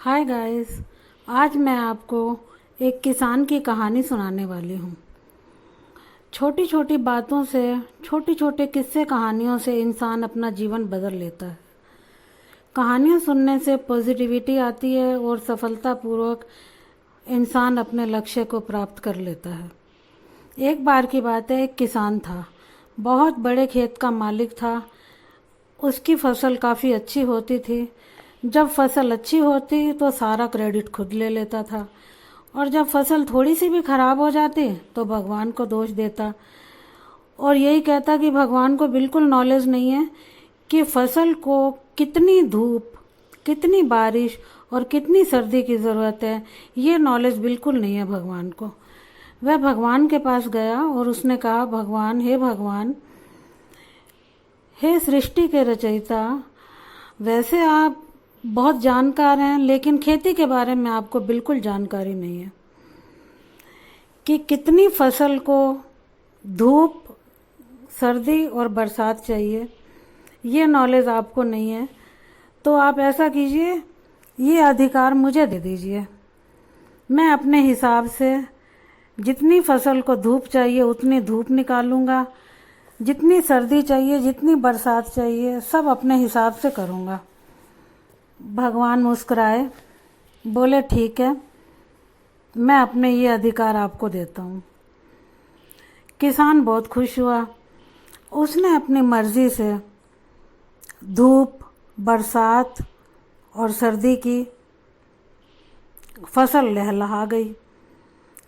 Hi guys, आज मैं आपको एक किसान की कहानी सुनाने वाली हूँ। छोटी छोटी बातों से, छोटे छोटे किस्से कहानियों से इंसान अपना जीवन बदल लेता है। कहानियाँ सुनने से पॉजिटिविटी आती है और सफलतापूर्वक इंसान अपने लक्ष्य को प्राप्त कर लेता है। एक बार की बात है, एक किसान था। बहुत बड़े खेत का मालिक था। उसकी फसल काफ़ी अच्छी होती थी। जब फसल अच्छी होती तो सारा क्रेडिट खुद ले लेता था, और जब फसल थोड़ी सी भी खराब हो जाती तो भगवान को दोष देता और यही कहता कि भगवान को बिल्कुल नॉलेज नहीं है कि फसल को कितनी धूप, कितनी बारिश और कितनी सर्दी की ज़रूरत है। ये नॉलेज बिल्कुल नहीं है भगवान को। वह भगवान के पास गया और उसने कहा, भगवान, हे सृष्टि के रचयिता, वैसे आप बहुत जानकार हैं, लेकिन खेती के बारे में आपको बिल्कुल जानकारी नहीं है कि कितनी फसल को धूप, सर्दी और बरसात चाहिए। ये नॉलेज आपको नहीं है। तो आप ऐसा कीजिए, ये अधिकार मुझे दे दीजिए। मैं अपने हिसाब से जितनी फसल को धूप चाहिए उतनी धूप निकालूंगा, जितनी सर्दी चाहिए, जितनी बरसात चाहिए, सब अपने हिसाब से करूंगा। भगवान मुस्कुराए, बोले ठीक है, मैं अपने ये अधिकार आपको देता हूँ। किसान बहुत खुश हुआ। उसने अपनी मर्जी से धूप, बरसात और सर्दी की फसल लहलहा गई।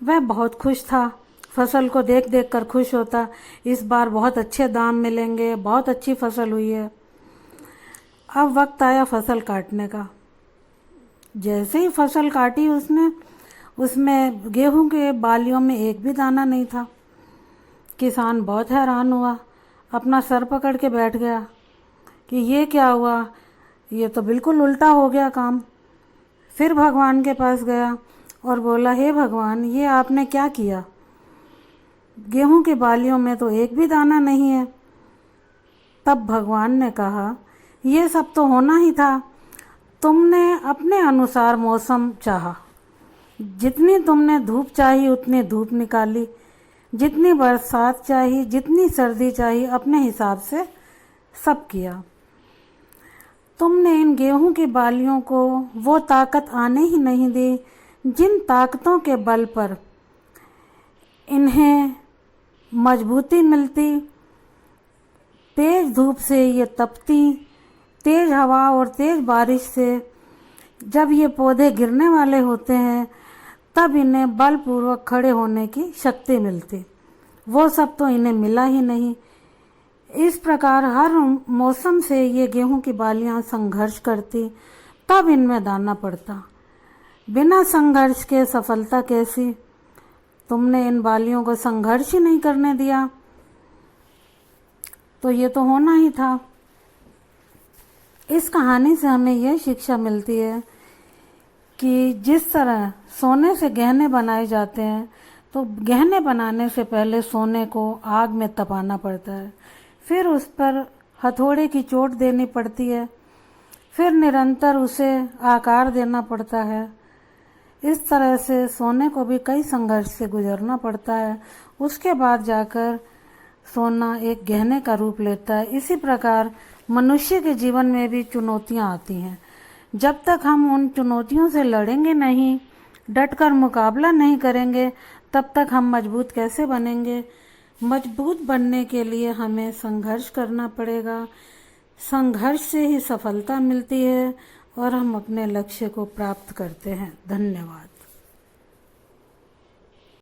वह बहुत खुश था। फसल को देख देख कर खुश होता, इस बार बहुत अच्छे दाम मिलेंगे, बहुत अच्छी फसल हुई है। अब वक्त आया फसल काटने का। जैसे ही फसल काटी उसने, उसमें गेहूं के बालियों में एक भी दाना नहीं था। किसान बहुत हैरान हुआ, अपना सर पकड़ के बैठ गया कि ये क्या हुआ, ये तो बिल्कुल उल्टा हो गया काम। फिर भगवान के पास गया और बोला, हे भगवान, ये आपने क्या किया? गेहूं की बालियों में तो एक भी दाना नहीं है। तब भगवान ने कहा, ये सब तो होना ही था। तुमने अपने अनुसार मौसम चाहा, जितनी तुमने धूप चाहिए उतनी धूप निकाली, जितनी बरसात चाहिए, जितनी सर्दी चाहिए, अपने हिसाब से सब किया। तुमने इन गेहूं की बालियों को वो ताकत आने ही नहीं दी जिन ताकतों के बल पर इन्हें मजबूती मिलती। तेज धूप से ये तपती, तेज हवा और तेज बारिश से जब ये पौधे गिरने वाले होते हैं तब इन्हें बलपूर्वक खड़े होने की शक्ति मिलती। वो सब तो इन्हें मिला ही नहीं। इस प्रकार हर मौसम से ये गेहूं की बालियां संघर्ष करती, तब इनमें दाना पड़ता। बिना संघर्ष के सफलता कैसी? तुमने इन बालियों को संघर्ष ही नहीं करने दिया, तो ये तो होना ही था। इस कहानी से हमें यह शिक्षा मिलती है कि जिस तरह सोने से गहने बनाए जाते हैं, तो गहने बनाने से पहले सोने को आग में तपाना पड़ता है, फिर उस पर हथौड़े की चोट देनी पड़ती है, फिर निरंतर उसे आकार देना पड़ता है। इस तरह से सोने को भी कई संघर्ष से गुजरना पड़ता है, उसके बाद जाकर सोना एक गहने का रूप लेता है। इसी प्रकार मनुष्य के जीवन में भी चुनौतियां आती हैं। जब तक हम उन चुनौतियों से लड़ेंगे नहीं, डटकर मुकाबला नहीं करेंगे, तब तक हम मजबूत कैसे बनेंगे? मजबूत बनने के लिए हमें संघर्ष करना पड़ेगा। संघर्ष से ही सफलता मिलती है और हम अपने लक्ष्य को प्राप्त करते हैं। धन्यवाद।